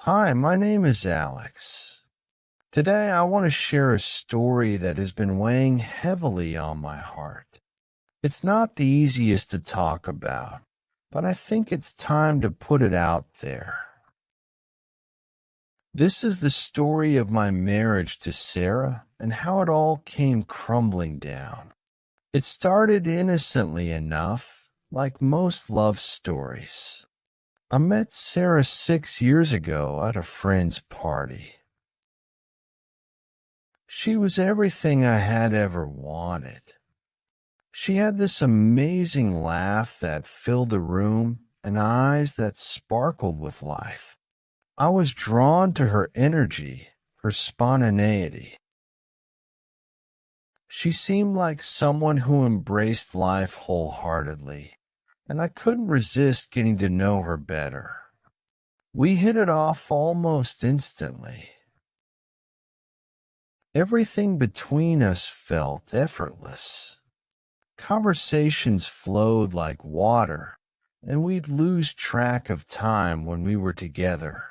Hi, my name is Alex. Today I want to share a story that has been weighing heavily on my heart. It's not the easiest to talk about, but I think it's time to put it out there. This is the story of my marriage to Sarah and how it all came crumbling down. It started innocently enough, like most love stories. I met Sarah 6 years ago at a friend's party. She was everything I had ever wanted. She had this amazing laugh that filled the room and eyes that sparkled with life. I was drawn to her energy, her spontaneity. She seemed like someone who embraced life wholeheartedly, and I couldn't resist getting to know her better. We hit it off almost instantly. Everything between us felt effortless. Conversations flowed like water, and we'd lose track of time when we were together.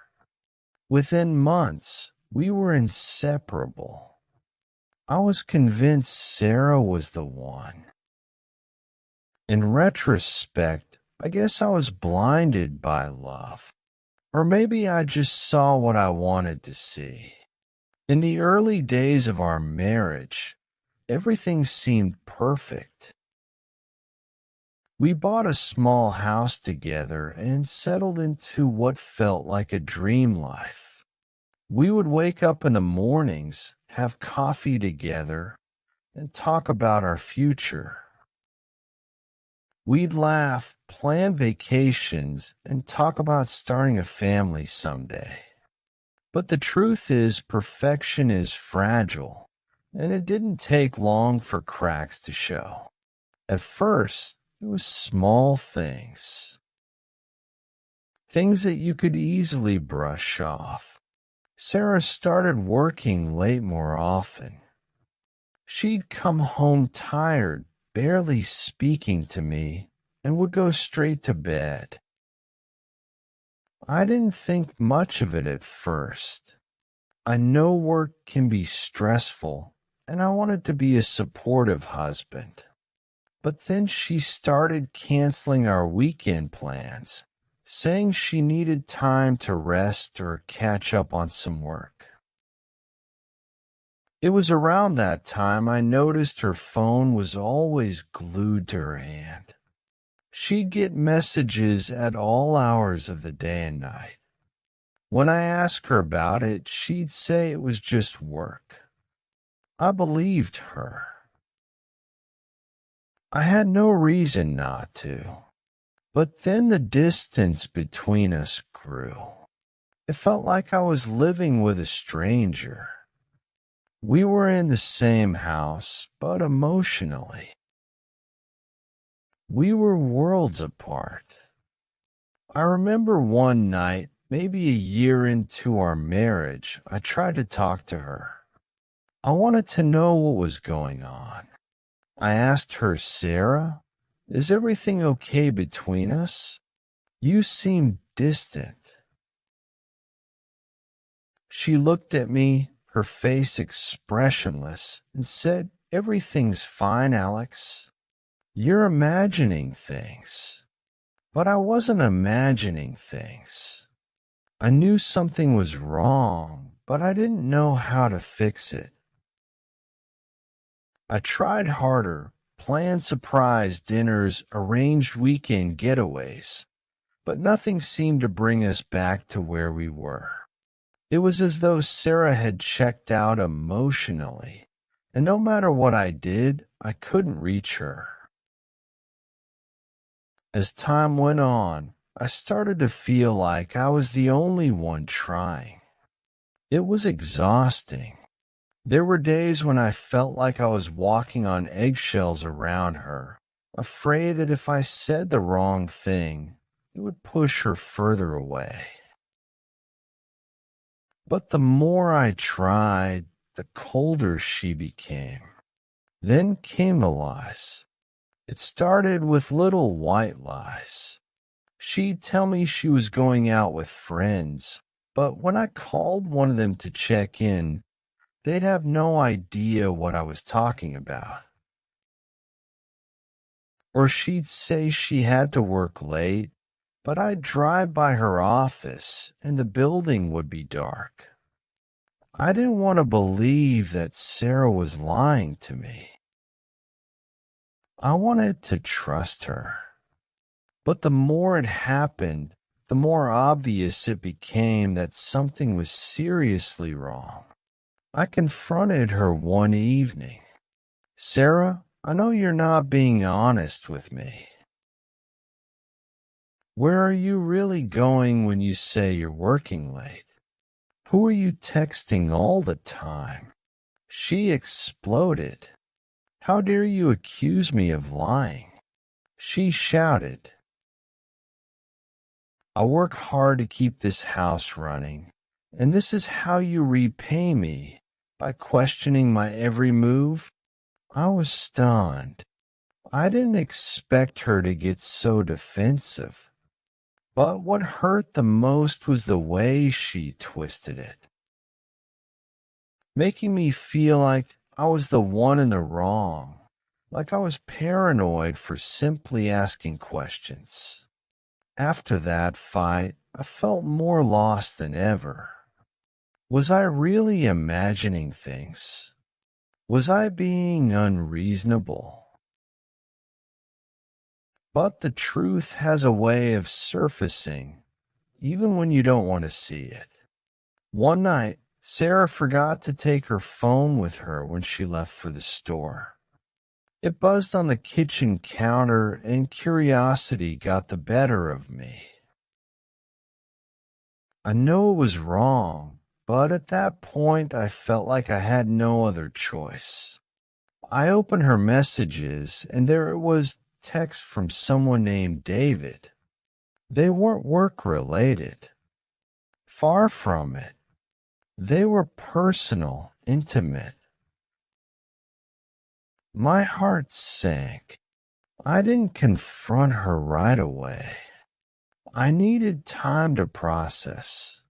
Within months, we were inseparable. I was convinced Sarah was the one. In retrospect, I guess I was blinded by love. Or maybe I just saw what I wanted to see. In the early days of our marriage, everything seemed perfect. We bought a small house together and settled into what felt like a dream life. We would wake up in the mornings, have coffee together, and talk about our future. We'd laugh, plan vacations, and talk about starting a family someday. But the truth is, perfection is fragile, and it didn't take long for cracks to show. At first, it was small things. Things that you could easily brush off. Sarah started working late more often. She'd come home tired, barely speaking to me, and would go straight to bed. I didn't think much of it at first. I know work can be stressful, and I wanted to be a supportive husband. But then she started canceling our weekend plans, saying she needed time to rest or catch up on some work. It was around that time I noticed her phone was always glued to her hand. She'd get messages at all hours of the day and night. When I asked her about it, she'd say it was just work. I believed her. I had no reason not to. But then the distance between us grew. It felt like I was living with a stranger. We were in the same house, but emotionally, we were worlds apart. I remember one night, maybe a year into our marriage, I tried to talk to her. I wanted to know what was going on. I asked her, Sarah, is everything okay between us? You seem distant. She looked at me, her face expressionless, and said, everything's fine, Alex. You're imagining things. But I wasn't imagining things. I knew something was wrong, but I didn't know how to fix it. I tried harder, planned surprise dinners, arranged weekend getaways, but nothing seemed to bring us back to where we were. It was as though Sarah had checked out emotionally, and no matter what I did, I couldn't reach her. As time went on, I started to feel like I was the only one trying. It was exhausting. There were days when I felt like I was walking on eggshells around her, afraid that if I said the wrong thing, it would push her further away. But the more I tried, the colder she became. Then came the lies. It started with little white lies. She'd tell me she was going out with friends, But when I called one of them to check in, they'd have no idea what I was talking about. Or she'd say she had to work late, but I'd drive by her office and the building would be dark. I didn't want to believe that Sarah was lying to me. I wanted to trust her. But the more it happened, the more obvious it became that something was seriously wrong. I confronted her one evening. Sarah, I know you're not being honest with me. Where are you really going when you say you're working late? Who are you texting all the time? She exploded. How dare you accuse me of lying? She shouted. I work hard to keep this house running, and this is how you repay me, by questioning my every move? I was stunned. I didn't expect her to get so defensive. But what hurt the most was the way she twisted it, making me feel like I was the one in the wrong, like I was paranoid for simply asking questions. After that fight, I felt more lost than ever. Was I really imagining things? Was I being unreasonable? But the truth has a way of surfacing, even when you don't want to see it. One night, Sarah forgot to take her phone with her when she left for the store. It buzzed on the kitchen counter, and curiosity got the better of me. I know it was wrong, but at that point I felt like I had no other choice. I opened her messages, and there it was, text from someone named David. They weren't work-related. Far from it. They were personal, intimate. My heart sank. I didn't confront her right away. I needed time to process.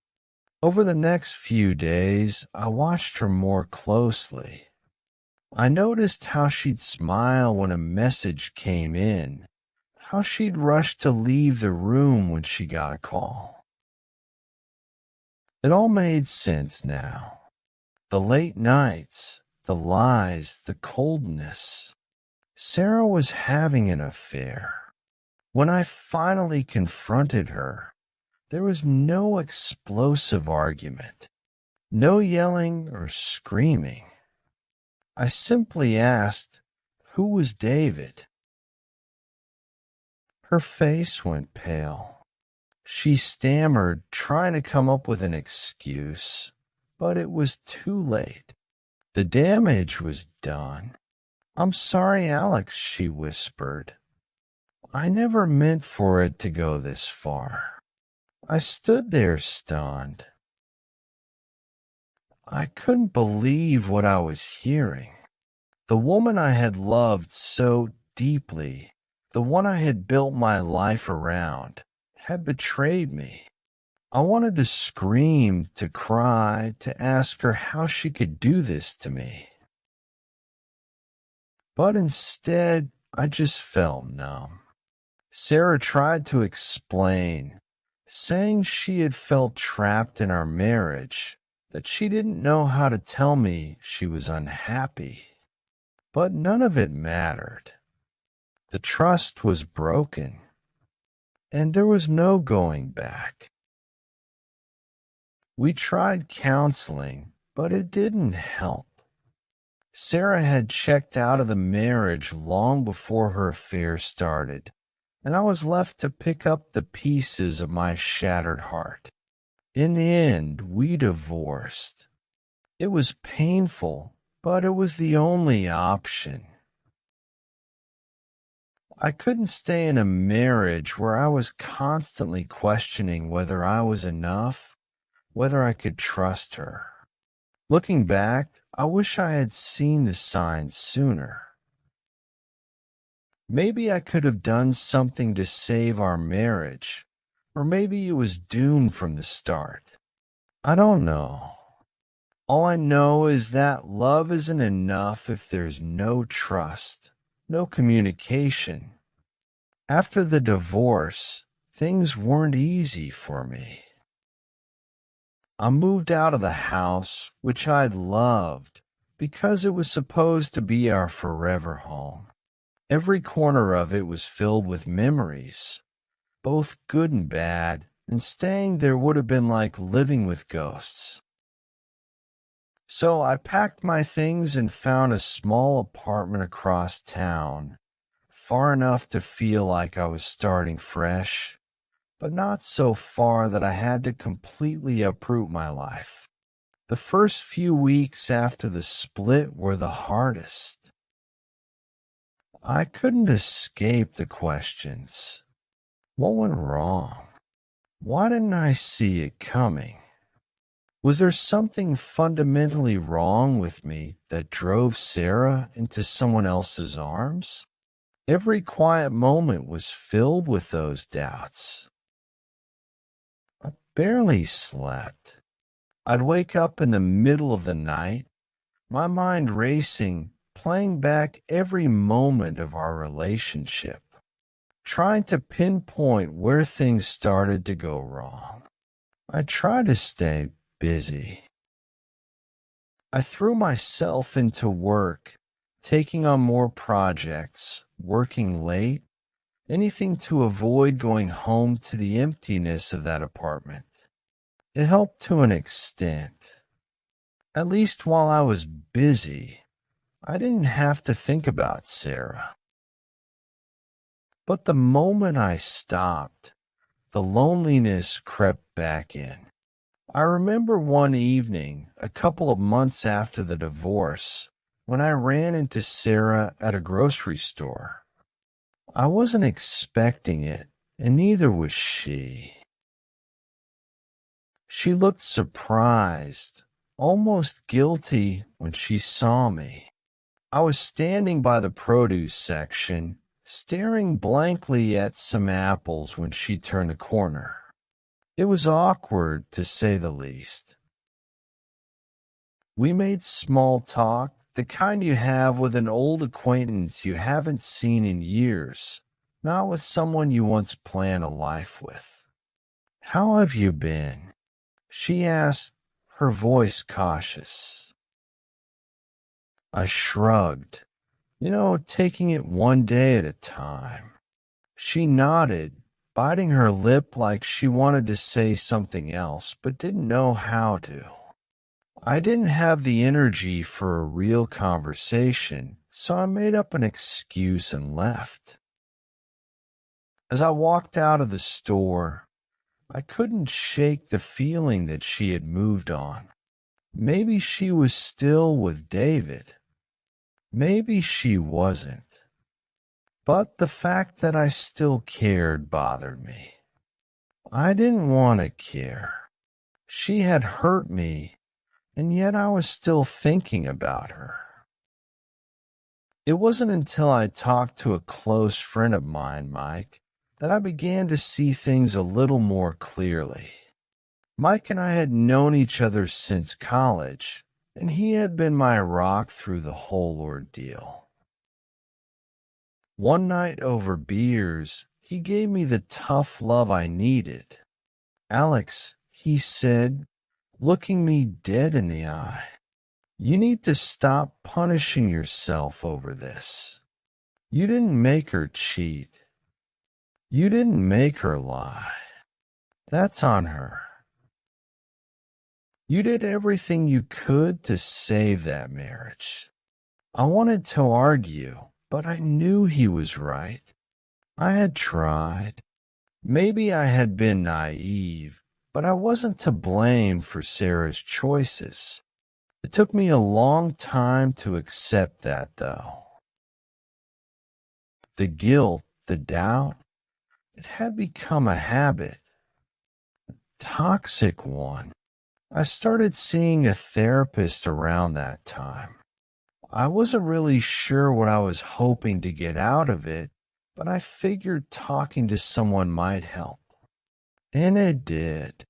Over the next few days, I watched her more closely. I noticed how she'd smile when a message came in, how she'd rush to leave the room when she got a call. It all made sense now. The late nights, the lies, the coldness. Sarah was having an affair. When I finally confronted her, there was no explosive argument, no yelling or screaming. I simply asked, who was David? Her face went pale. She stammered, trying to come up with an excuse, but it was too late. The damage was done. I'm sorry, Alex, she whispered. I never meant for it to go this far. I stood there stunned. I couldn't believe what I was hearing. The woman I had loved so deeply, the one I had built my life around, had betrayed me. I wanted to scream, to cry, to ask her how she could do this to me. But instead, I just felt numb. Sarah tried to explain, saying she had felt trapped in our marriage, that she didn't know how to tell me she was unhappy. But none of it mattered. The trust was broken, and there was no going back. We tried counseling, but it didn't help. Sarah had checked out of the marriage long before her affair started, and I was left to pick up the pieces of my shattered heart. In the end, we divorced. It was painful, but it was the only option. I couldn't stay in a marriage where I was constantly questioning whether I was enough, whether I could trust her. Looking back, I wish I had seen the signs sooner. Maybe I could have done something to save our marriage, or maybe it was doomed from the start. I don't know. All I know is that love isn't enough if there's no trust, no communication. After the divorce, things weren't easy for me. I moved out of the house, which I'd loved, because it was supposed to be our forever home. Every corner of it was filled with memories, both good and bad, and staying there would have been like living with ghosts. So I packed my things and found a small apartment across town, far enough to feel like I was starting fresh, but not so far that I had to completely uproot my life. The first few weeks after the split were the hardest. I couldn't escape the questions. What went wrong? Why didn't I see it coming? Was there something fundamentally wrong with me that drove Sarah into someone else's arms? Every quiet moment was filled with those doubts. I barely slept. I'd wake up in the middle of the night, my mind racing, playing back every moment of our relationship, trying to pinpoint where things started to go wrong. I tried to stay busy. I threw myself into work, taking on more projects, working late, anything to avoid going home to the emptiness of that apartment. It helped to an extent. At least while I was busy, I didn't have to think about Sarah. But the moment I stopped, the loneliness crept back in. I remember one evening, a couple of months after the divorce, when I ran into Sarah at a grocery store. I wasn't expecting it, and neither was she. She looked surprised, almost guilty when she saw me. I was standing by the produce section, staring blankly at some apples when she turned the corner. It was awkward, to say the least. We made small talk, the kind you have with an old acquaintance you haven't seen in years, not with someone you once planned a life with. "How have you been?" she asked, her voice cautious. I shrugged, taking it one day at a time. She nodded, biting her lip like she wanted to say something else, but didn't know how to. I didn't have the energy for a real conversation, so I made up an excuse and left. As I walked out of the store, I couldn't shake the feeling that she had moved on. Maybe she was still with David. Maybe she wasn't. But the fact that I still cared bothered me. I didn't want to care. She had hurt me, and yet I was still thinking about her. It wasn't until I talked to a close friend of mine, Mike, that I began to see things a little more clearly. Mike and I had known each other since college, and he had been my rock through the whole ordeal. One night over beers, he gave me the tough love I needed. "Alex," he said, looking me dead in the eye, "you need to stop punishing yourself over this. You didn't make her cheat. You didn't make her lie. That's on her. You did everything you could to save that marriage." I wanted to argue, but I knew he was right. I had tried. Maybe I had been naive, but I wasn't to blame for Sarah's choices. It took me a long time to accept that, though. The guilt, the doubt, it had become a habit, toxic one. I started seeing a therapist around that time. I wasn't really sure what I was hoping to get out of it, but I figured talking to someone might help. And it did.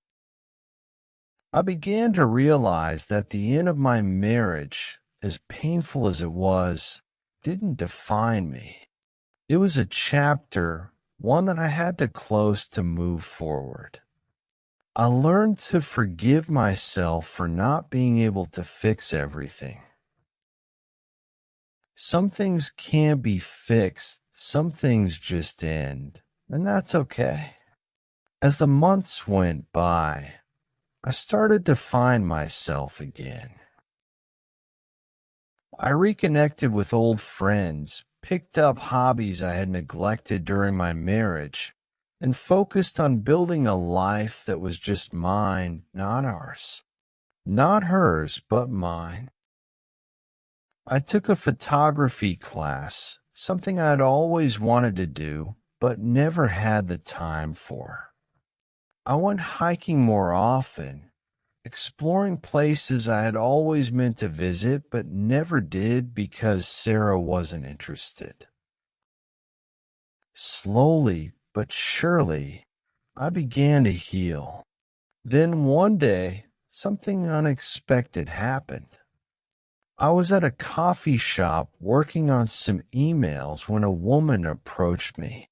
I began to realize that the end of my marriage, as painful as it was, didn't define me. It was a chapter, one that I had to close to move forward. I learned to forgive myself for not being able to fix everything. Some things can't be fixed, some things just end, and that's okay. As the months went by, I started to find myself again. I reconnected with old friends, picked up hobbies I had neglected during my marriage, and focused on building a life that was just mine, not ours. Not hers, but mine. I took a photography class, something I'd always wanted to do, but never had the time for. I went hiking more often, exploring places I had always meant to visit but never did because Sarah wasn't interested. Slowly but surely, I began to heal. Then one day, something unexpected happened. I was at a coffee shop working on some emails when a woman approached me.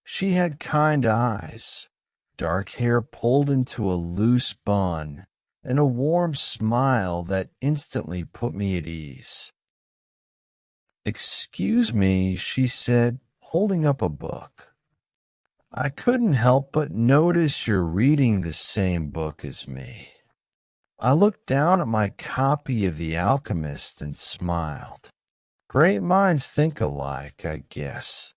She had kind eyes, dark hair pulled into a loose bun, and a warm smile that instantly put me at ease. "Excuse me," she said, holding up a book. "I couldn't help but notice you're reading the same book as me." I looked down at my copy of The Alchemist and smiled. Great minds think alike, I guess.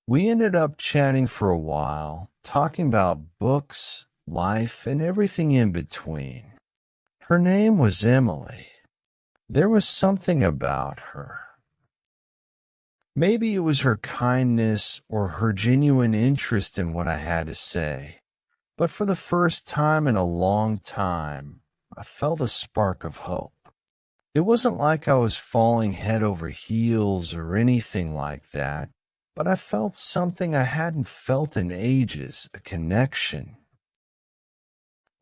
We ended up chatting for a while, talking about books, life, and everything in between. Her name was Emily. There was something about her. Maybe it was her kindness or her genuine interest in what I had to say. But for the first time in a long time, I felt a spark of hope. It wasn't like I was falling head over heels or anything like that, but I felt something I hadn't felt in ages, a connection.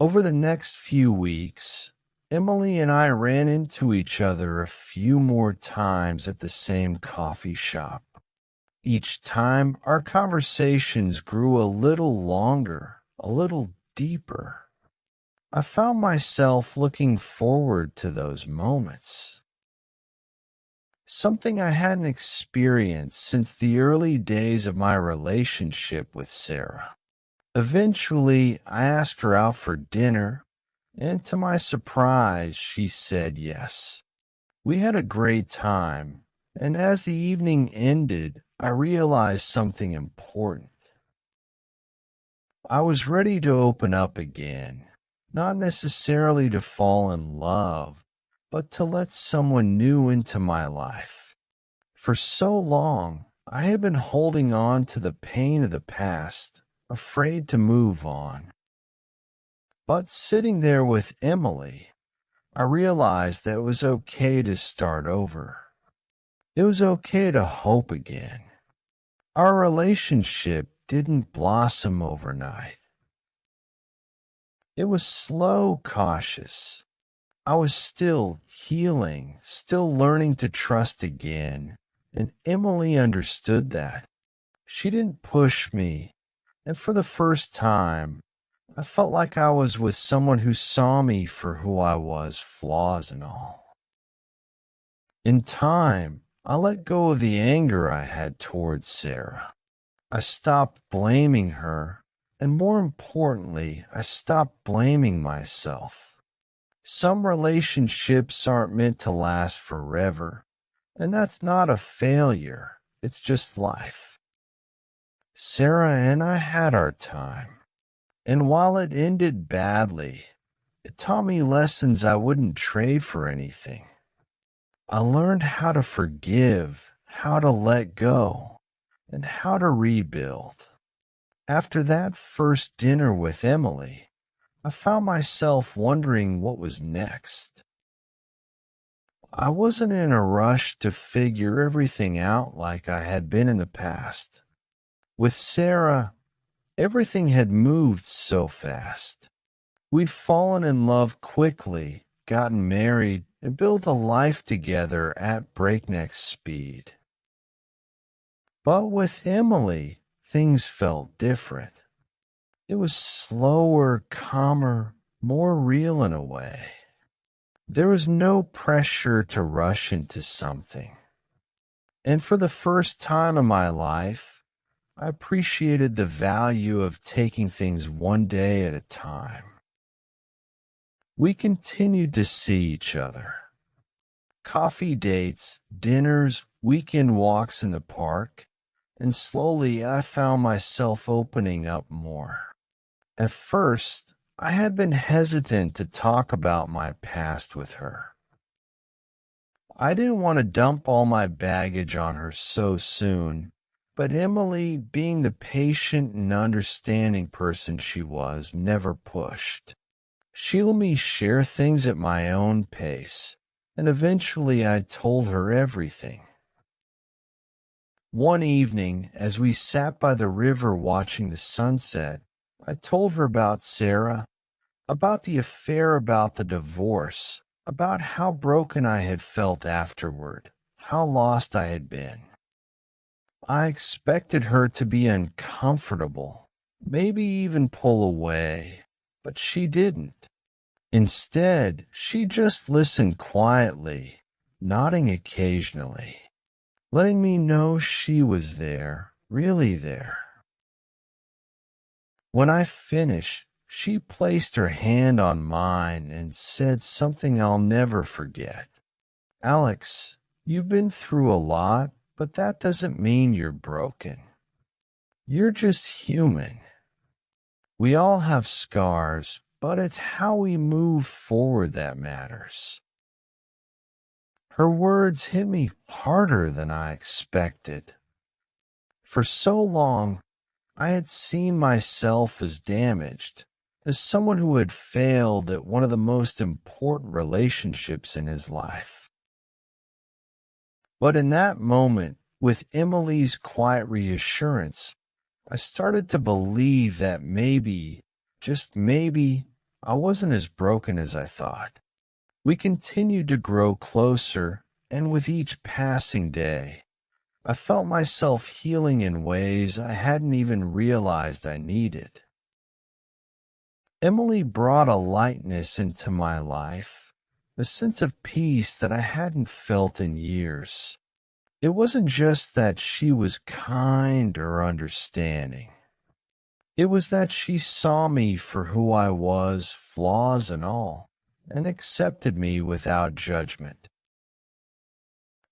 Over the next few weeks, Emily and I ran into each other a few more times at the same coffee shop. Each time, our conversations grew a little longer, a little deeper. I found myself looking forward to those moments. Something I hadn't experienced since the early days of my relationship with Sarah. Eventually, I asked her out for dinner, and to my surprise, she said yes. We had a great time, and as the evening ended, I realized something important. I was ready to open up again, not necessarily to fall in love, but to let someone new into my life. For so long, I had been holding on to the pain of the past, afraid to move on. But sitting there with Emily, I realized that it was okay to start over. It was okay to hope again. Our relationship didn't blossom overnight. It was slow, cautious. I was still healing, still learning to trust again, and Emily understood that. She didn't push me, and for the first time, I felt like I was with someone who saw me for who I was, flaws and all. In time, I let go of the anger I had towards Sarah. I stopped blaming her, and more importantly, I stopped blaming myself. Some relationships aren't meant to last forever, and that's not a failure, it's just life. Sarah and I had our time, and while it ended badly, it taught me lessons I wouldn't trade for anything. I learned how to forgive, how to let go, and how to rebuild. After that first dinner with Emily, I found myself wondering what was next. I wasn't in a rush to figure everything out like I had been in the past. With Sarah, everything had moved so fast. We'd fallen in love quickly, gotten married, and built a life together at breakneck speed. But with Emily, things felt different. It was slower, calmer, more real in a way. There was no pressure to rush into something. And for the first time in my life, I appreciated the value of taking things one day at a time. We continued to see each other. Coffee dates, dinners, weekend walks in the park, and slowly I found myself opening up more. At first, I had been hesitant to talk about my past with her. I didn't want to dump all my baggage on her so soon, but Emily, being the patient and understanding person she was, never pushed. She let me share things at my own pace, and eventually I told her everything. One evening, as we sat by the river watching the sunset, I told her about Sarah, about the affair, about the divorce, about how broken I had felt afterward, how lost I had been. I expected her to be uncomfortable, maybe even pull away, but she didn't. Instead, she just listened quietly, nodding occasionally, letting me know she was there, really there. When I finished, she placed her hand on mine and said something I'll never forget. Alex, you've been through a lot, but that doesn't mean you're broken. You're just human. We all have scars, but it's how we move forward that matters. Her words hit me harder than I expected. For so long, I had seen myself as damaged, as someone who had failed at one of the most important relationships in his life. But in that moment, with Emily's quiet reassurance, I started to believe that maybe, just maybe, I wasn't as broken as I thought. We continued to grow closer, and with each passing day, I felt myself healing in ways I hadn't even realized I needed. Emily brought a lightness into my life, a sense of peace that I hadn't felt in years. It wasn't just that she was kind or understanding. It was that she saw me for who I was, flaws and all, and accepted me without judgment.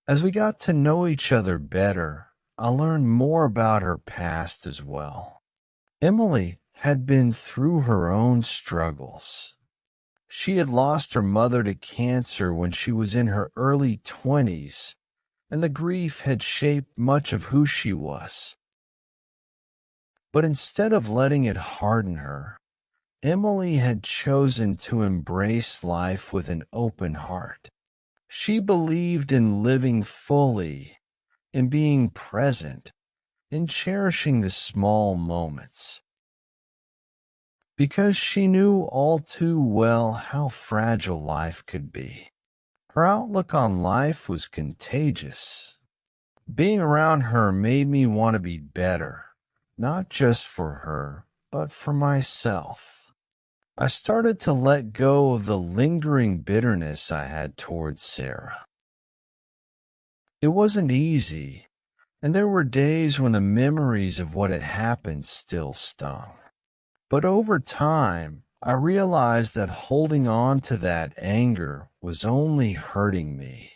As we got to know each other better, I learned more about her past as well. Emily had been through her own struggles. She had lost her mother to cancer when she was in her early 20s, and the grief had shaped much of who she was. But instead of letting it harden her, Emily had chosen to embrace life with an open heart. She believed in living fully, in being present, in cherishing the small moments. Because she knew all too well how fragile life could be. Her outlook on life was contagious. Being around her made me want to be better, not just for her, but for myself. I started to let go of the lingering bitterness I had towards Sarah. It wasn't easy, and there were days when the memories of what had happened still stung. But over time, I realized that holding on to that anger was only hurting me.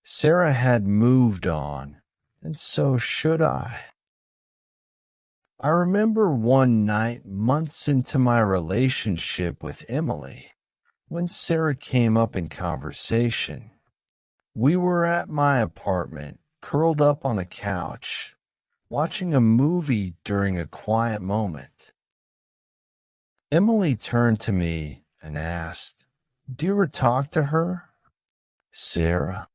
Sarah had moved on, and so should I. I remember one night months into my relationship with Emily, when Sarah came up in conversation. We were at my apartment, curled up on a couch, watching a movie during a quiet moment. Emily turned to me and asked, "Do you ever talk to her?" "Sarah?"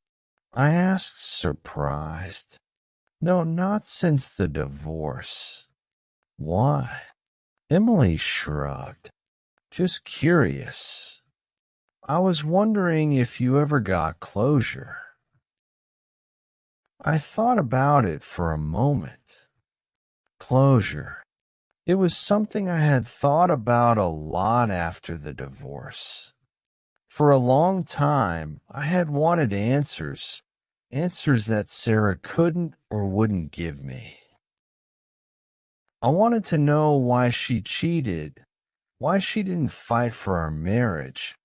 I asked, surprised. "No, not since the divorce." "Why?" Emily shrugged. Just curious. I was wondering if you ever got closure. I thought about it for a moment. Closure. It was something I had thought about a lot after the divorce. For a long time, I had wanted answers, answers that Sarah couldn't or wouldn't give me. I wanted to know why she cheated, why she didn't fight for our marriage,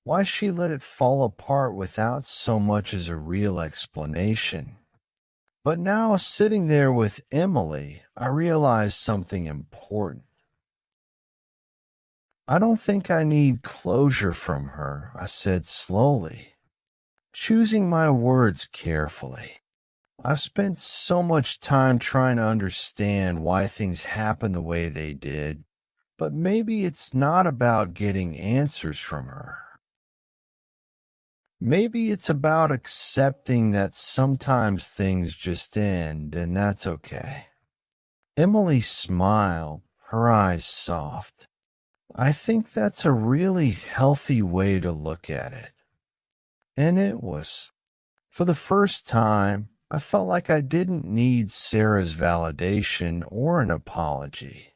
why she let it fall apart without so much as a real explanation. But now, sitting there with Emily, I realized something important. I don't think I need closure from her, I said slowly, choosing my words carefully. I've spent so much time trying to understand why things happen the way they did, but maybe it's not about getting answers from her. Maybe it's about accepting that sometimes things just end, and that's okay. Emily smiled, her eyes soft. I think that's a really healthy way to look at it. And it was. For the first time, I felt like I didn't need Sarah's validation or an apology.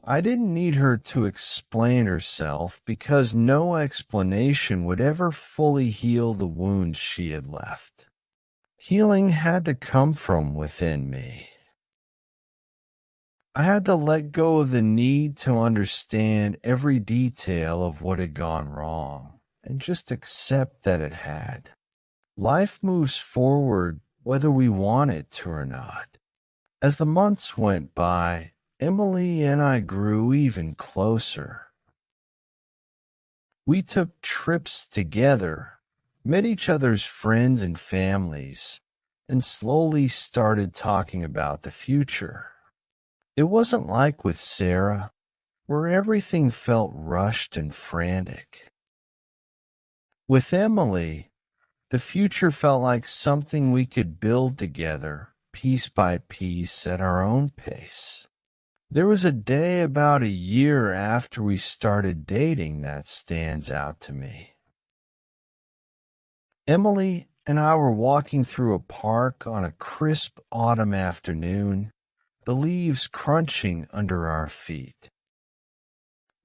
I didn't need her to explain herself because no explanation would ever fully heal the wounds she had left. Healing had to come from within me. I had to let go of the need to understand every detail of what had gone wrong and just accept that it had. Life moves forward whether we want it to or not. As the months went by, Emily and I grew even closer. We took trips together, met each other's friends and families, and slowly started talking about the future. It wasn't like with Sarah, where everything felt rushed and frantic. With Emily, the future felt like something we could build together, piece by piece, at our own pace. There was a day about a year after we started dating that stands out to me. Emily and I were walking through a park on a crisp autumn afternoon, the leaves crunching under our feet.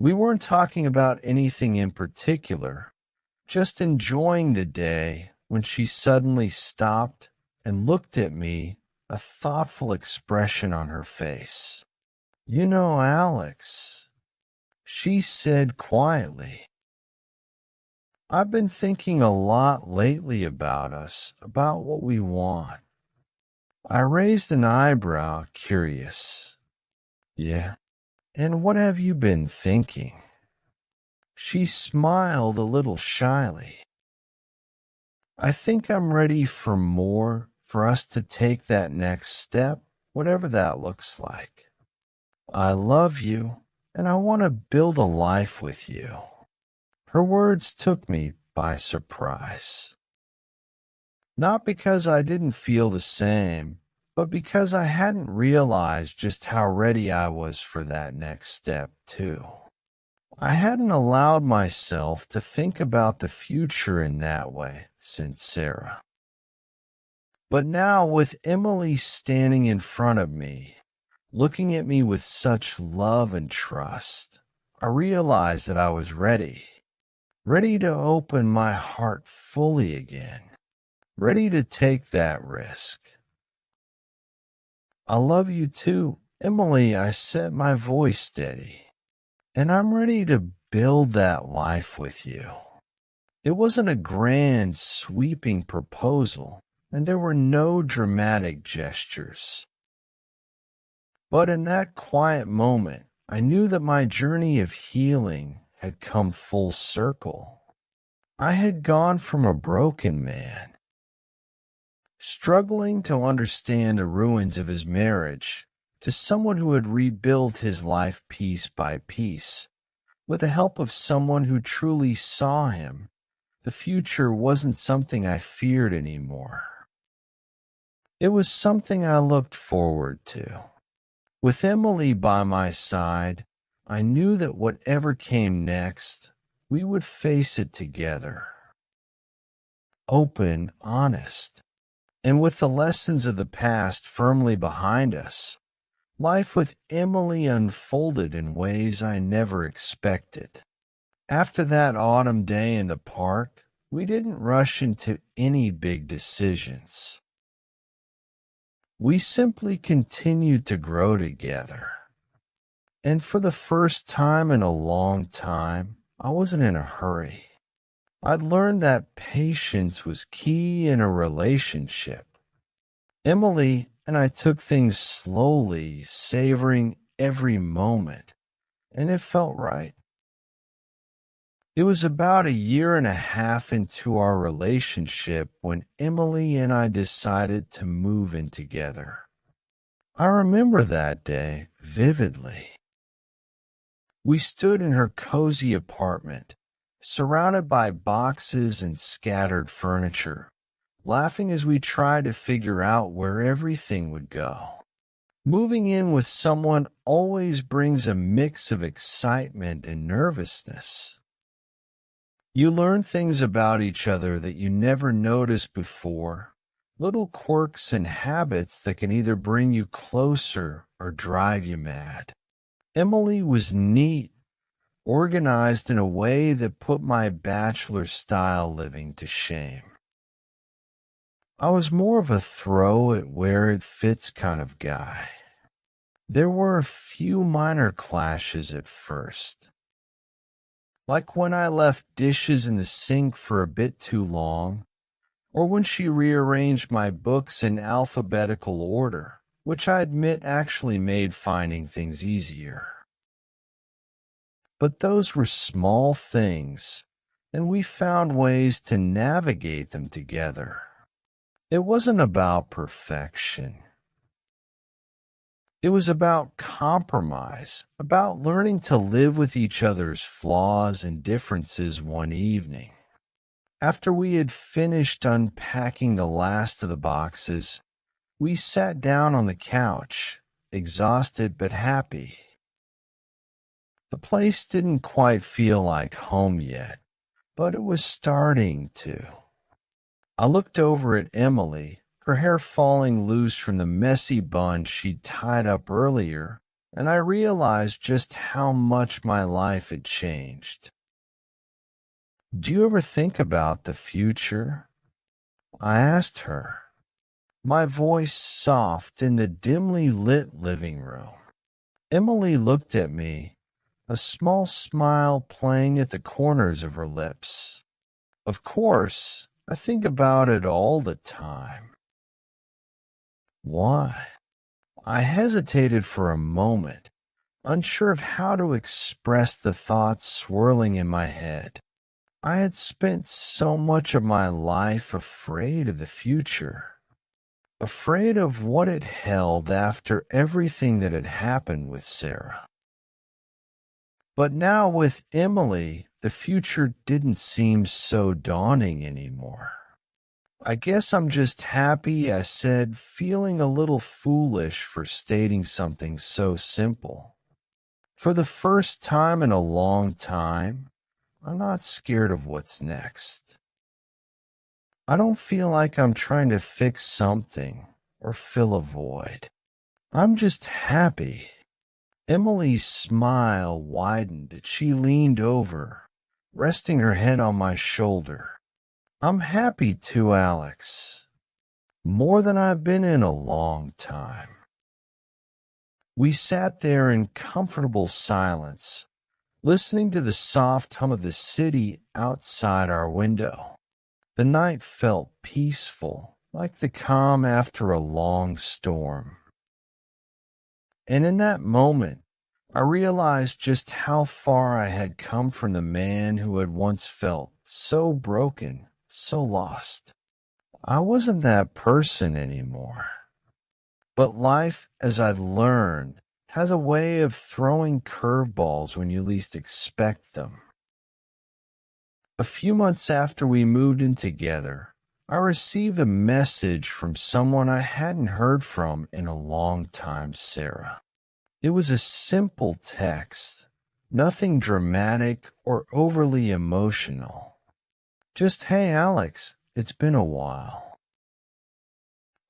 We weren't talking about anything in particular, just enjoying the day when she suddenly stopped and looked at me, a thoughtful expression on her face. You know, Alex, she said quietly, I've been thinking a lot lately about us, about what we want. I raised an eyebrow, curious. Yeah, and what have you been thinking? She smiled a little shyly. I think I'm ready for more, for us to take that next step, whatever that looks like. I love you, and I want to build a life with you. Her words took me by surprise. Not because I didn't feel the same, but because I hadn't realized just how ready I was for that next step, too. I hadn't allowed myself to think about the future in that way since Sarah. But now, with Emily standing in front of me, looking at me with such love and trust, I realized that I was ready. Ready to open my heart fully again. Ready to take that risk. I love you too, Emily, I said, my voice steady. And I'm ready to build that life with you. It wasn't a grand, sweeping proposal, and there were no dramatic gestures. But in that quiet moment, I knew that my journey of healing had come full circle. I had gone from a broken man, struggling to understand the ruins of his marriage, to someone who had rebuilt his life piece by piece. With the help of someone who truly saw him, the future wasn't something I feared anymore. It was something I looked forward to. With Emily by my side, I knew that whatever came next, we would face it together. Open, honest, and with the lessons of the past firmly behind us, life with Emily unfolded in ways I never expected. After that autumn day in the park, we didn't rush into any big decisions. We simply continued to grow together. And for the first time in a long time, I wasn't in a hurry. I'd learned that patience was key in a relationship. Emily and I took things slowly, savoring every moment, and it felt right. It was about a year and a half into our relationship when Emily and I decided to move in together. I remember that day vividly. We stood in her cozy apartment, surrounded by boxes and scattered furniture, laughing as we tried to figure out where everything would go. Moving in with someone always brings a mix of excitement and nervousness. You learn things about each other that you never noticed before, little quirks and habits that can either bring you closer or drive you mad. Emily was neat, organized in a way that put my bachelor style living to shame. I was more of a throw it where it fits kind of guy. There were a few minor clashes at first, like when I left dishes in the sink for a bit too long, or when she rearranged my books in alphabetical order, which I admit actually made finding things easier. But those were small things, and we found ways to navigate them together. It wasn't about perfection. It was about compromise, about learning to live with each other's flaws and differences one evening. After we had finished unpacking the last of the boxes, we sat down on the couch, exhausted but happy. The place didn't quite feel like home yet, but it was starting to. I looked over at Emily, her hair falling loose from the messy bun she'd tied up earlier, and I realized just how much my life had changed. "Do you ever think about the future?" I asked her, my voice soft in the dimly lit living room. Emily looked at me, a small smile playing at the corners of her lips. "Of course, I think about it all the time." "Why?" I hesitated for a moment, unsure of how to express the thoughts swirling in my head. I had spent so much of my life afraid of the future, afraid of what it held after everything that had happened with Sarah. But now with Emily, the future didn't seem so daunting anymore. "I guess I'm just happy," I said, feeling a little foolish for stating something so simple. For the first time in a long time, I'm not scared of what's next. I don't feel like I'm trying to fix something or fill a void. I'm just happy. Emily's smile widened as she leaned over, resting her head on my shoulder. "I'm happy too, Alex. More than I've been in a long time." We sat there in comfortable silence, listening to the soft hum of the city outside our window. The night felt peaceful, like the calm after a long storm. And in that moment, I realized just how far I had come from the man who had once felt so broken, so lost. I wasn't that person anymore. But life, as I've learned, has a way of throwing curveballs when you least expect them. A few months after we moved in together, I received a message from someone I hadn't heard from in a long time, Sarah. It was a simple text, Nothing dramatic or overly emotional. Just, hey, Alex, it's been a while.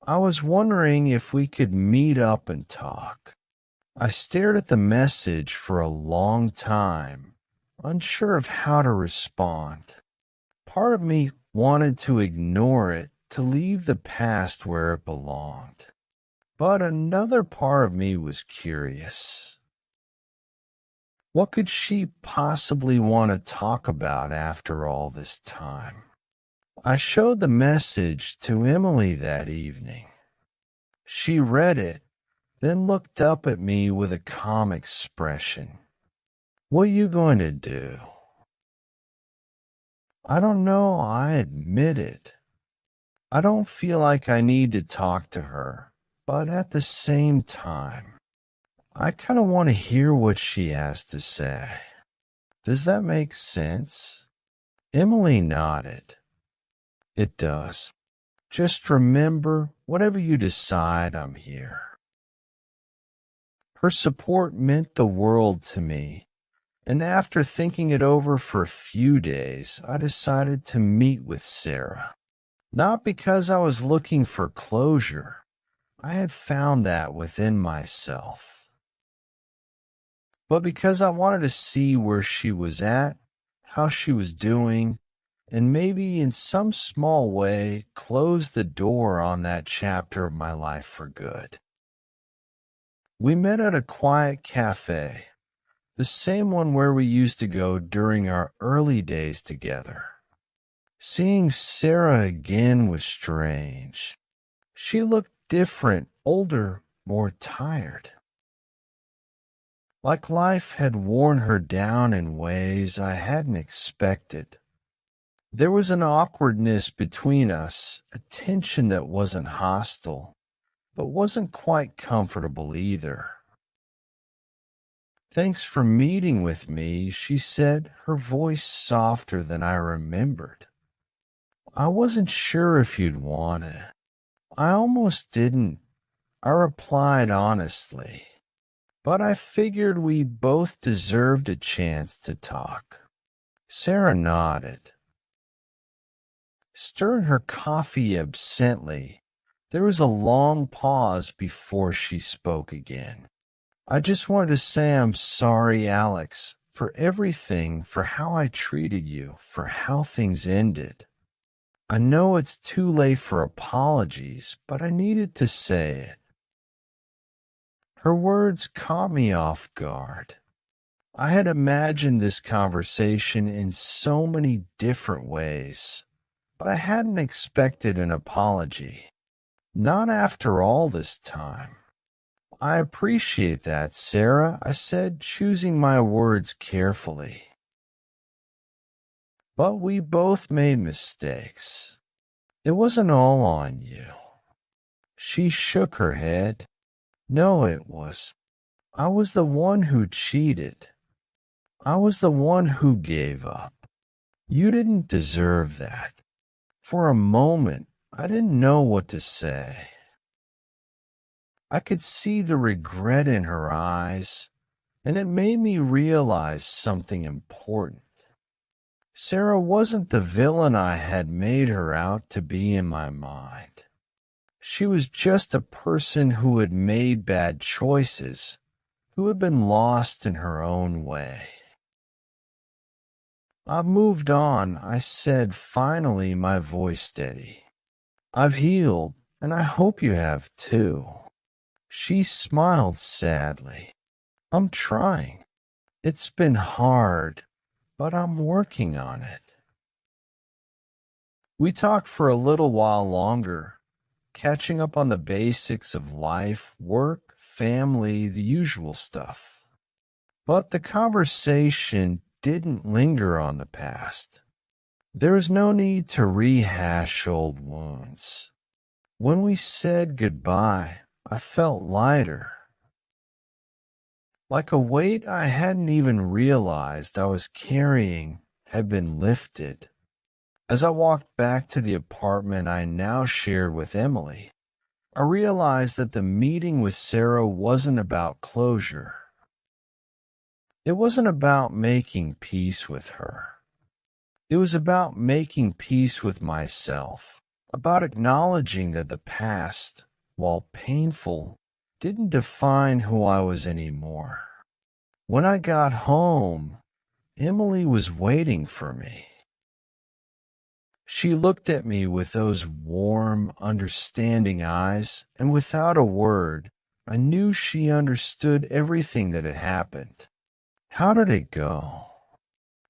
I was wondering if we could meet up and talk. I stared at the message for a long time, unsure of how to respond. Part of me wanted to ignore it, to leave the past where it belonged. But another part of me was curious. What could she possibly want to talk about after all this time? I showed the message to Emily that evening. She read it, then looked up at me with a calm expression. What are you going to do? I don't know, I admit it. I don't feel like I need to talk to her, but at the same time, I kind of want to hear what she has to say. Does that make sense? Emily nodded. It does. Just remember, whatever you decide, I'm here. Her support meant the world to me, and after thinking it over for a few days, I decided to meet with Sarah. Not because I was looking for closure. I had found that within myself. But because I wanted to see where she was at, how she was doing, and maybe in some small way close the door on that chapter of my life for good. We met at a quiet cafe, the same one where we used to go during our early days together. Seeing Sarah again was strange. She looked different, older, more tired. Like life had worn her down in ways I hadn't expected. There was an awkwardness between us, a tension that wasn't hostile, but wasn't quite comfortable either. Thanks for meeting with me, she said, her voice softer than I remembered. I wasn't sure if you'd want it. I almost didn't. I replied honestly, but I figured we both deserved a chance to talk. Sarah nodded, stirring her coffee absently. There was a long pause before she spoke again. I just wanted to say I'm sorry, Alex, for everything, for how I treated you, for how things ended. I know it's too late for apologies, but I needed to say it. Her words caught me off guard. I had imagined this conversation in so many different ways, but I hadn't expected an apology. Not after all this time. I appreciate that, Sarah, I said, choosing my words carefully. But we both made mistakes. It wasn't all on you. She shook her head. No, it was. I was the one who cheated. I was the one who gave up. You didn't deserve that. For a moment, I didn't know what to say. I could see the regret in her eyes, and it made me realize something important. Sarah wasn't the villain I had made her out to be in my mind. She was just a person who had made bad choices, who had been lost in her own way. I've moved on, I said, finally, my voice steady. I've healed, and I hope you have too. She smiled sadly. I'm trying. It's been hard, but I'm working on it. We talked for a little while longer, catching up on the basics of life, work, family, the usual stuff. But the conversation didn't linger on the past. There was no need to rehash old wounds. When we said goodbye, I felt lighter. Like a weight I hadn't even realized I was carrying had been lifted. As I walked back to the apartment I now shared with Emily, I realized that the meeting with Sarah wasn't about closure. It wasn't about making peace with her. It was about making peace with myself, about acknowledging that the past, while painful, didn't define who I was anymore. When I got home, Emily was waiting for me. She looked at me with those warm, understanding eyes, and without a word, I knew she understood everything that had happened. "How did it go?"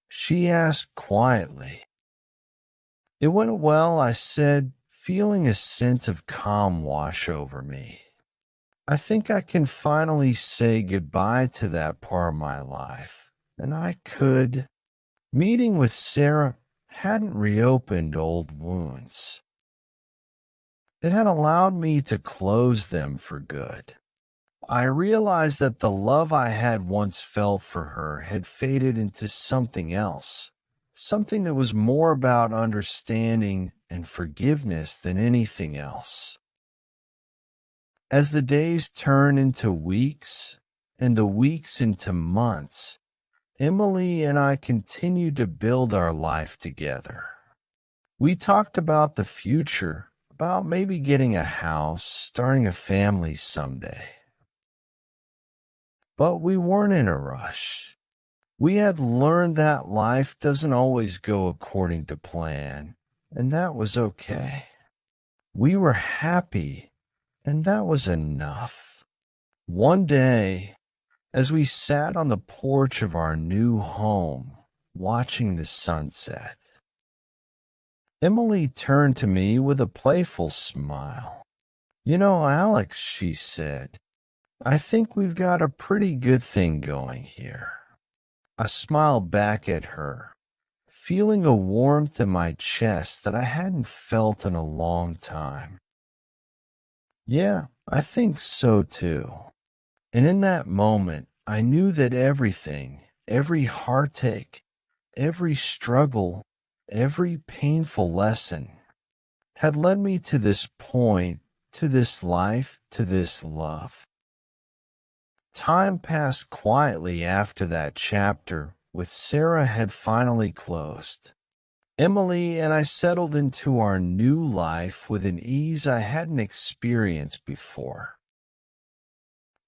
she asked quietly. "It went well," I said, feeling a sense of calm wash over me. I think I can finally say goodbye to that part of my life, and I could. Meeting with Sarah hadn't reopened old wounds. It had allowed me to close them for good. I realized that the love I had once felt for her had faded into something else, something that was more about understanding and forgiveness than anything else. As the days turned into weeks and the weeks into months, Emily and I continued to build our life together. We talked about the future, about maybe getting a house, starting a family someday. But we weren't in a rush. We had learned that life doesn't always go according to plan, and that was okay. We were happy, and that was enough. One day, as we sat on the porch of our new home, watching the sunset, Emily turned to me with a playful smile. "You know, Alex," she said, "I think we've got a pretty good thing going here." I smiled back at her, feeling a warmth in my chest that I hadn't felt in a long time. "Yeah, I think so too." And in that moment, I knew that everything, every heartache, every struggle, every painful lesson had led me to this point, to this life, to this love. Time passed quietly after that chapter with Sarah had finally closed. Emily and I settled into our new life with an ease I hadn't experienced before.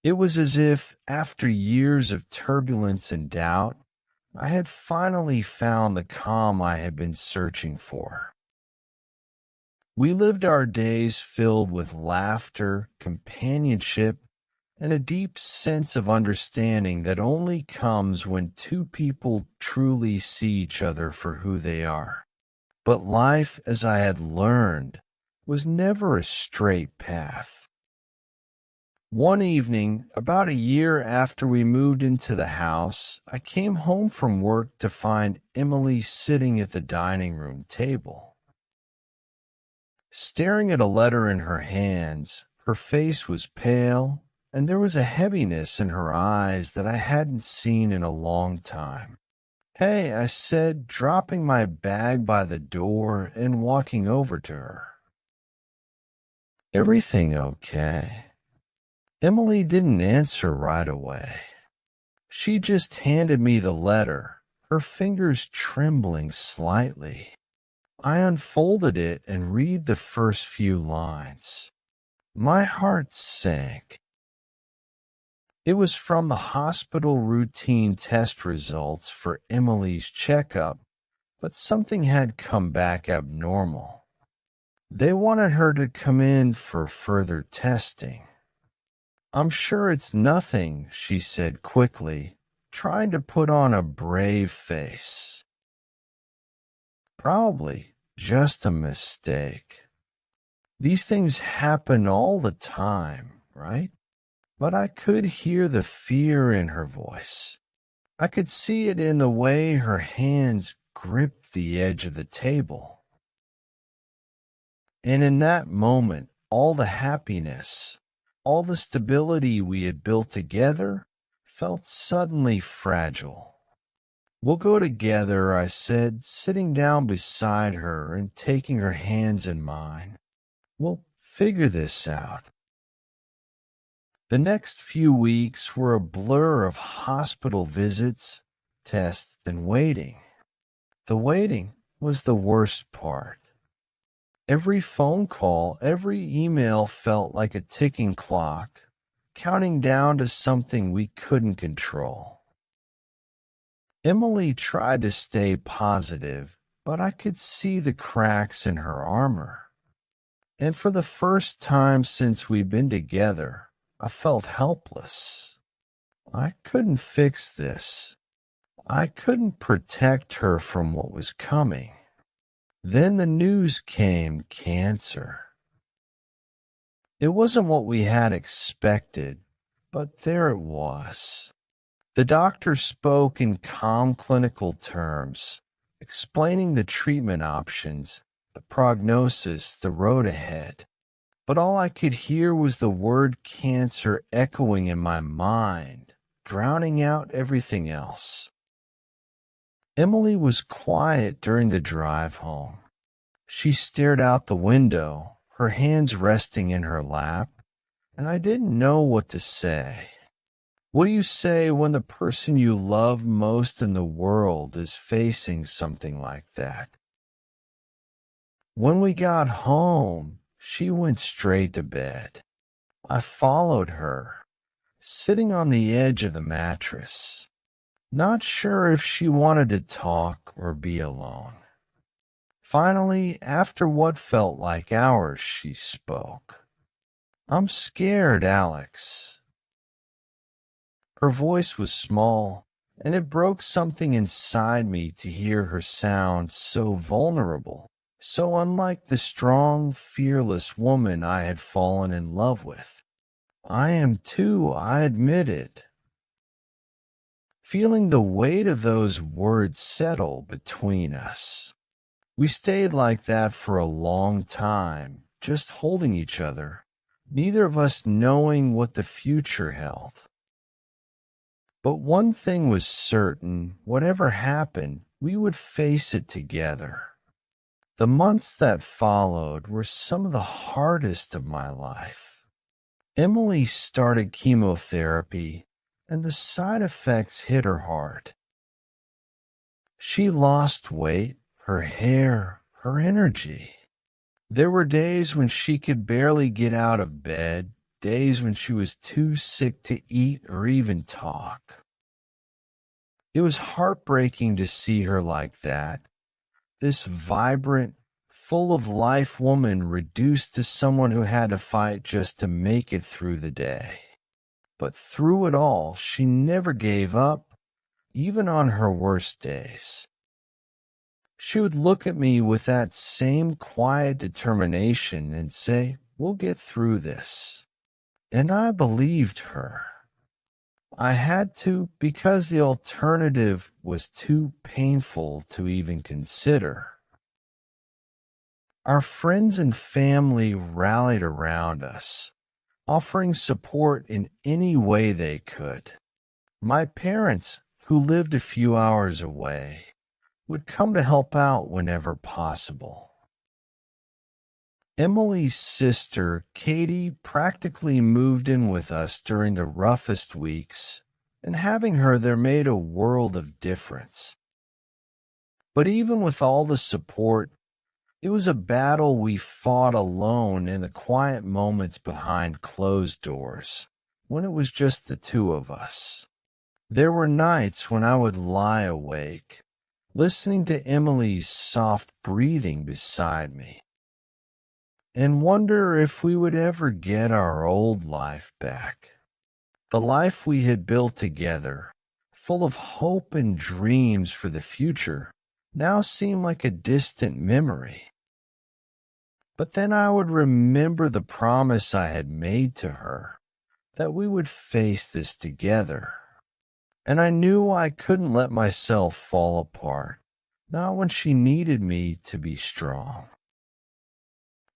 It was as if, after years of turbulence and doubt, I had finally found the calm I had been searching for. We lived our days filled with laughter, companionship, and a deep sense of understanding that only comes when two people truly see each other for who they are. But life, as I had learned, was never a straight path. One evening, about a year after we moved into the house, I came home from work to find Emily sitting at the dining room table. Staring at a letter in her hands, her face was pale, and there was a heaviness in her eyes that I hadn't seen in a long time. "Hey," I said, dropping my bag by the door and walking over to her. "Everything okay?" Emily didn't answer right away. She just handed me the letter, her fingers trembling slightly. I unfolded it and read the first few lines. My heart sank. It was from the hospital routine test results for Emily's checkup, but something had come back abnormal. They wanted her to come in for further testing. "I'm sure it's nothing," she said quickly, trying to put on a brave face. "Probably just a mistake. These things happen all the time, right?" But I could hear the fear in her voice. I could see it in the way her hands gripped the edge of the table. And in that moment, all the happiness, all the stability we had built together felt suddenly fragile. "We'll go together," I said, sitting down beside her and taking her hands in mine. "We'll figure this out." The next few weeks were a blur of hospital visits, tests, and waiting. The waiting was the worst part. Every phone call, every email felt like a ticking clock, counting down to something we couldn't control. Emily tried to stay positive, but I could see the cracks in her armor. And for the first time since we'd been together, I felt helpless. I couldn't fix this. I couldn't protect her from what was coming. Then the news came: cancer. It wasn't what we had expected, but there it was. The doctor spoke in calm clinical terms, explaining the treatment options, the prognosis, the road ahead. But all I could hear was the word cancer echoing in my mind, drowning out everything else. Emily was quiet during the drive home. She stared out the window, her hands resting in her lap, and I didn't know what to say. What do you say when the person you love most in the world is facing something like that? When we got home, she went straight to bed. I followed her, sitting on the edge of the mattress, not sure if she wanted to talk or be alone. Finally, after what felt like hours, she spoke. "I'm scared, Alex." Her voice was small, and it broke something inside me to hear her sound so vulnerable, so unlike the strong, fearless woman I had fallen in love with. "I am too," I admitted, feeling the weight of those words settle between us. We stayed like that for a long time, just holding each other, neither of us knowing what the future held. But one thing was certain: whatever happened, we would face it together. The months that followed were some of the hardest of my life. Emily started chemotherapy, and the side effects hit her hard. She lost weight, her hair, her energy. There were days when she could barely get out of bed, days when she was too sick to eat or even talk. It was heartbreaking to see her like that, this vibrant, full of life woman reduced to someone who had to fight just to make it through the day. But through it all, she never gave up, even on her worst days. She would look at me with that same quiet determination and say, "We'll get through this." And I believed her. I had to, because the alternative was too painful to even consider. Our friends and family rallied around us, offering support in any way they could. My parents, who lived a few hours away, would come to help out whenever possible. Emily's sister, Katie, practically moved in with us during the roughest weeks, and having her there made a world of difference. But even with all the support, it was a battle we fought alone in the quiet moments behind closed doors, when it was just the two of us. There were nights when I would lie awake, listening to Emily's soft breathing beside me, and wonder if we would ever get our old life back. The life we had built together, full of hope and dreams for the future, now seemed like a distant memory. But then I would remember the promise I had made to her, that we would face this together. And I knew I couldn't let myself fall apart, not when she needed me to be strong.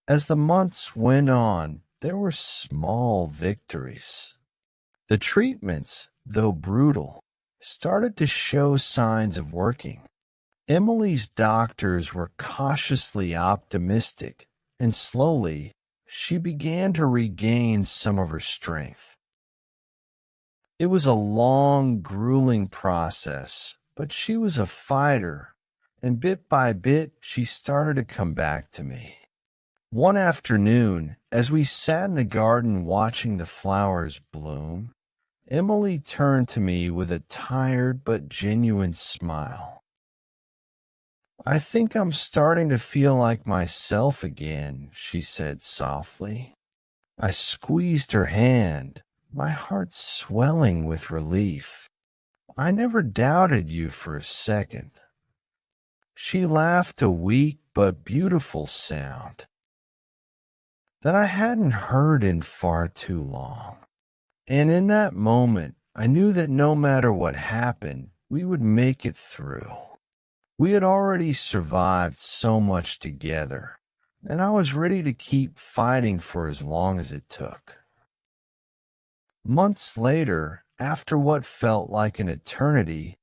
As the months went on, there were small victories. The treatments, though brutal, started to show signs of working. Emily's doctors were cautiously optimistic, and slowly she began to regain some of her strength. It was a long, grueling process, but she was a fighter, and bit by bit she started to come back to me. One afternoon, as we sat in the garden watching the flowers bloom, Emily turned to me with a tired but genuine smile. "I think I'm starting to feel like myself again," she said softly. I squeezed her hand, my heart swelling with relief. "I never doubted you for a second." She laughed a weak but beautiful sound that I hadn't heard in far too long. And in that moment, I knew that no matter what happened, we would make it through. We had already survived so much together, and I was ready to keep fighting for as long as it took. Months later, after what felt like an eternity,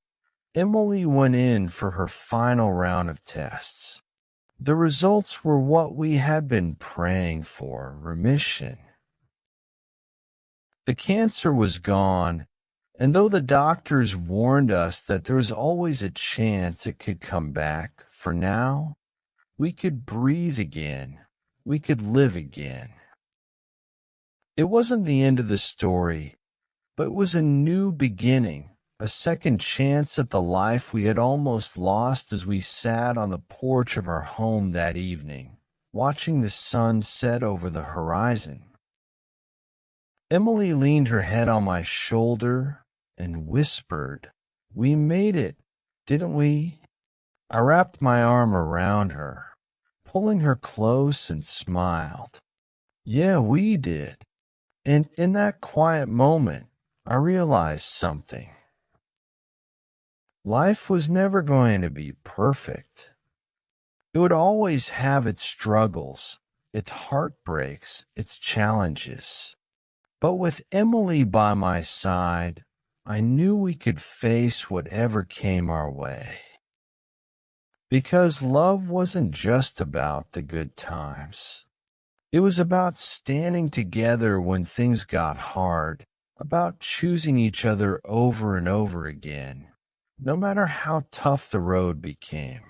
Emily went in for her final round of tests. The results were what we had been praying for: remission. The cancer was gone, and though the doctors warned us that there was always a chance it could come back, for now, we could breathe again. We could live again. It wasn't the end of the story, but it was a new beginning, a second chance at the life we had almost lost as we sat on the porch of our home that evening, watching the sun set over the horizon. Emily leaned her head on my shoulder and whispered, "We made it, didn't we?" I wrapped my arm around her, pulling her close, and smiled. "Yeah, we did." And in that quiet moment, I realized something. Life was never going to be perfect. It would always have its struggles, its heartbreaks, its challenges. But with Emily by my side, I knew we could face whatever came our way. Because love wasn't just about the good times. It was about standing together when things got hard, about choosing each other over and over again, no matter how tough the road became.